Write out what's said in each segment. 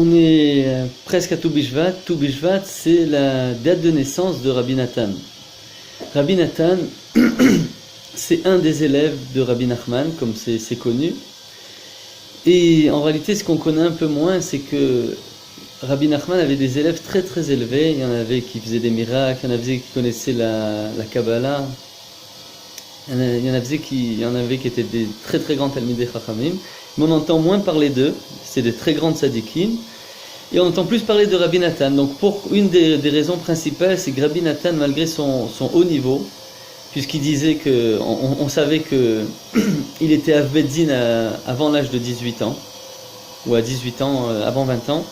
On est presque à Tou Bishvat. Tou Bishvat, c'est la date de naissance de Rabbi Nathan. Rabbi Nathan, c'est un des élèves de Rabbi Nachman, comme c'est connu. Et en réalité, ce qu'on connaît un peu moins, c'est que Rabbi Nachman avait des élèves très très élevés. Il y en avait qui faisaient des miracles, il y en avait qui connaissaient la Kabbalah, il y en avait qui étaient des très très grands Talmidei Chachamim. Mais on entend moins parler d'eux, c'est des très grandes tzadikim. Et on entend plus parler de Rabbi Nathan. Donc pour une des raisons principales, c'est que Rabbi Nathan, malgré son haut niveau, puisqu'il disait que on savait que il était Av Bet Din avant l'âge de 18 ans, ou à 18 ans, avant 20 ans.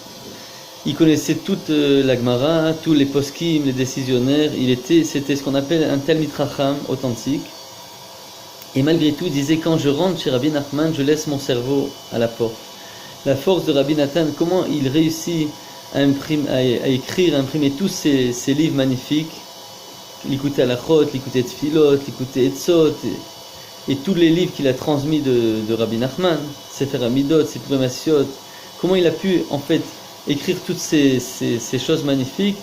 Il connaissait toute la Gemara, tous les poskim, les décisionnaires. C'était ce qu'on appelle un Talmid Chacham authentique. Et malgré tout, il disait, quand je rentre chez Rabbi Nachman, je laisse mon cerveau à la porte. La force de Rabbi Nathan, comment il réussit à écrire, à imprimer tous ces livres magnifiques, l'Ikutei Halachot, l'Ikutei Tfilot, l'Ikutei Etzot, et tous les livres qu'il a transmis de Rabbi Nachman, Sefer Hamidot, Sipurei Masiot, comment il a pu en fait écrire toutes ces choses magnifiques,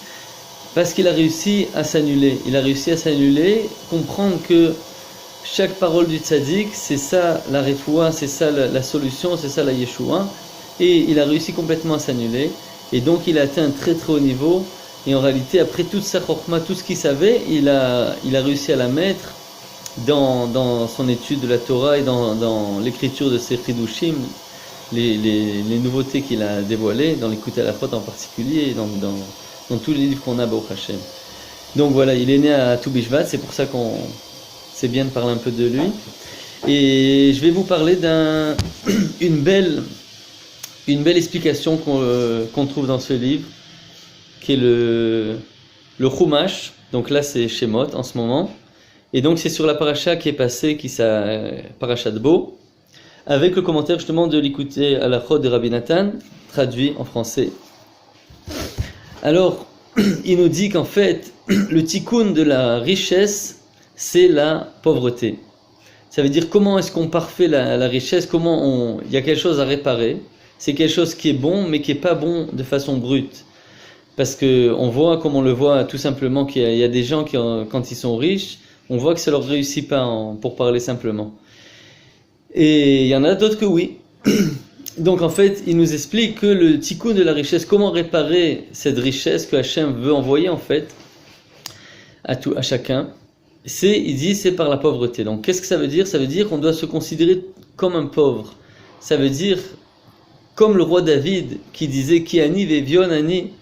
parce qu'il a réussi à s'annuler. Il a réussi à s'annuler, comprendre que chaque parole du tzaddik, c'est ça la refoua, c'est ça la solution, c'est ça la yeshua. Et il a réussi complètement à s'annuler. Et donc il a atteint un très très haut niveau. Et en réalité, après toute sa chorma, tout ce qu'il savait, il a réussi à la mettre dans son étude de la Torah et dans l'écriture de ses chidushim, les nouveautés qu'il a dévoilées, dans l'Ikutei Halachot en particulier, et dans tous les livres qu'on a, Baruch Hashem. Donc voilà, il est né à Tou Bishvat, c'est pour ça c'est bien de parler un peu de lui. Et je vais vous parler d'une belle explication qu'on trouve dans ce livre, qui est le Chumash. Donc là, c'est Shemot en ce moment. Et donc, c'est sur la paracha qui est passée, paracha de Bo, avec le commentaire justement de l'Ikutei Halachot de Rabbi Nathan, traduit en français. Alors, il nous dit qu'en fait, le tikkun de la richesse, c'est la pauvreté. Ça veut dire comment est-ce qu'on parfait la richesse, il y a quelque chose à réparer. C'est quelque chose qui est bon, mais qui n'est pas bon de façon brute. Parce qu'on voit, comme on le voit tout simplement, qu'il y a des gens qui, quand ils sont riches, on voit que ça leur réussit pas, pour parler simplement. Et il y en a d'autres que oui. Donc en fait, il nous explique que le tikkun de la richesse, comment réparer cette richesse que Hachem veut envoyer en fait à chacun. Il dit c'est par la pauvreté. Donc qu'est-ce que ça veut dire? Ça veut dire qu'on doit se considérer comme un pauvre. Ça veut dire comme le roi David qui disait Ki ani ve'evion ani,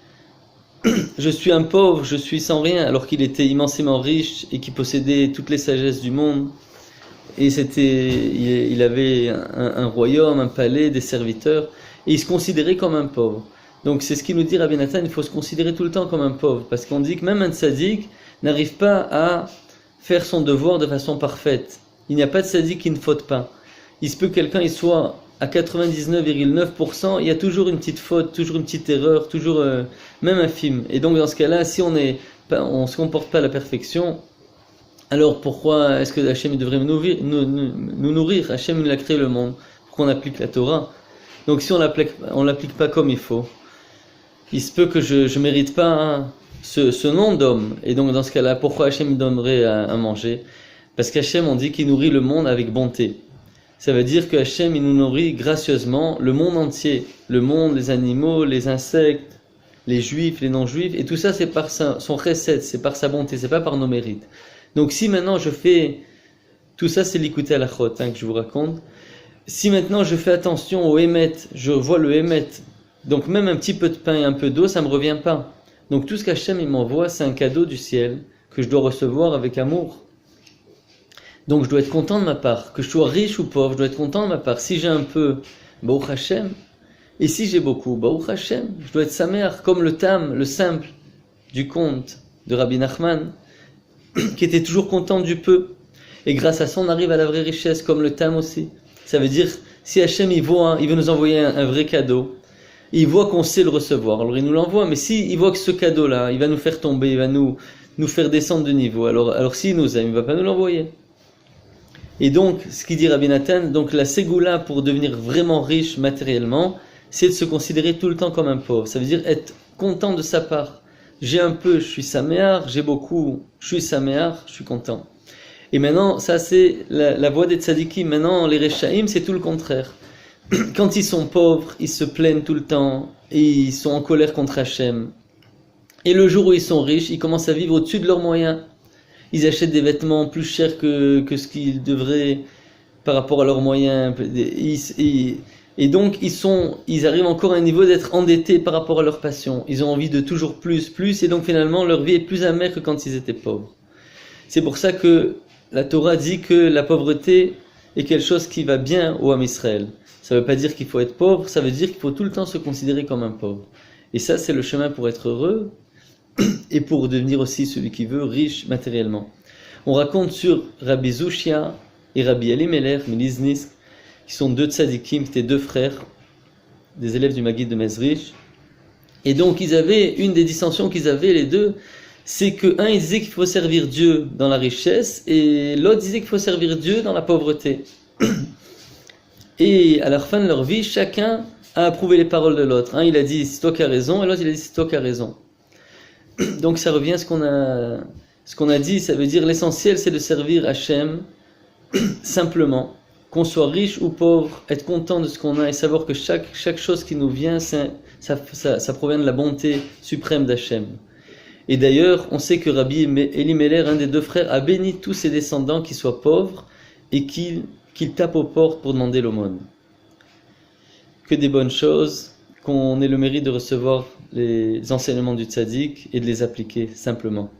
je suis un pauvre, je suis sans rien, alors qu'il était immensément riche et qui possédait toutes les sagesses du monde. Et il avait un royaume, un palais, des serviteurs, et il se considérait comme un pauvre. Donc c'est ce qu'il nous dit Rabbi Nathan, il faut se considérer tout le temps comme un pauvre, parce qu'on dit que même un tzaddik n'arrive pas à faire son devoir de façon parfaite. Il n'y a pas de tzaddik qui ne faute pas. Il se peut que quelqu'un il soit à 99,9%, il y a toujours une petite faute, toujours une petite erreur, toujours même infime. Et donc dans ce cas-là, si on ne se comporte pas à la perfection, alors pourquoi est-ce que Hachem devrait nous nourrir? Hachem il a créé le monde pour qu'on applique la Torah. Donc si on l'applique pas comme il faut, il se peut que je mérite pas ce nom d'homme. Et donc dans ce cas-là, pourquoi Hachem me donnerait à manger? Parce qu'Hachem, on dit qu'il nourrit le monde avec bonté. Ça veut dire que Hachem, il nous nourrit gracieusement le monde entier. Le monde, les animaux, les insectes, les juifs, les non-juifs. Et tout ça, c'est par son chesed, c'est par sa bonté, c'est pas par nos mérites. Donc si maintenant je fais... Tout ça, c'est l'Ikutei Halachot que je vous raconte. Si maintenant je fais attention au Emet, je vois le Emet, donc même un petit peu de pain et un peu d'eau, ça ne me revient pas. Donc tout ce qu'Hachem il m'envoie, c'est un cadeau du ciel que je dois recevoir avec amour. Donc je dois être content de ma part, que je sois riche ou pauvre, je dois être content de ma part. Si j'ai un peu, Baruch Hashem, et si j'ai beaucoup, Baruch Hashem, je dois être samer, comme le tam, le simple du conte de Rabbi Nachman, qui était toujours content du peu. Et grâce à ça, on arrive à la vraie richesse, comme le tam aussi. Ça veut dire, si Hachem il veut nous envoyer un vrai cadeau, il voit qu'on sait le recevoir, alors il nous l'envoie. Mais si il voit que ce cadeau-là, il va nous faire tomber, il va nous faire descendre de niveau, alors s'il nous aime, il ne va pas nous l'envoyer. Et donc, ce qu'il dit Rabbi Nathan, donc la ségoula pour devenir vraiment riche matériellement, c'est de se considérer tout le temps comme un pauvre. Ça veut dire être content de sa part. J'ai un peu, je suis saméar, j'ai beaucoup, je suis saméar, je suis content. Et maintenant, ça c'est la voie des tzadikim. Maintenant, les Rechaïm, c'est tout le contraire. Quand ils sont pauvres, ils se plaignent tout le temps, et ils sont en colère contre Hachem. Et le jour où ils sont riches, ils commencent à vivre au-dessus de leurs moyens. Ils achètent des vêtements plus chers que ce qu'ils devraient par rapport à leurs moyens. Et donc, ils arrivent encore à un niveau d'être endettés par rapport à leur passion. Ils ont envie de toujours plus, et donc finalement, leur vie est plus amère que quand ils étaient pauvres. C'est pour ça que la Torah dit que la pauvreté est quelque chose qui va bien au Ham Israël. Ça ne veut pas dire qu'il faut être pauvre, ça veut dire qu'il faut tout le temps se considérer comme un pauvre. Et ça, c'est le chemin pour être heureux et pour devenir aussi celui qui veut riche matériellement. On raconte sur Rabbi Zushia et Rabbi Elimelech Miliznisk, qui sont deux tzadikim, qui étaient deux frères, des élèves du Maguid de Mezrich. Et donc, ils avaient, une des dissensions qu'ils avaient, les deux, c'est que un, il disait qu'il faut servir Dieu dans la richesse, et l'autre disait qu'il faut servir Dieu dans la pauvreté. Et à la fin de leur vie, chacun a approuvé les paroles de l'autre. Un, il a dit, c'est toi qui as raison, et l'autre, il a dit, c'est toi qui as raison. Donc, ça revient à ce qu'on a dit, ça veut dire l'essentiel, c'est de servir Hachem simplement. Qu'on soit riche ou pauvre, être content de ce qu'on a et savoir que chaque chose qui nous vient, ça provient de la bonté suprême d'Hachem. Et d'ailleurs, on sait que Rabbi Elimelech, un des deux frères, a béni tous ses descendants qui soient pauvres et qu'il tape aux portes pour demander l'aumône. Que des bonnes choses, qu'on ait le mérite de recevoir les enseignements du tzaddik et de les appliquer simplement.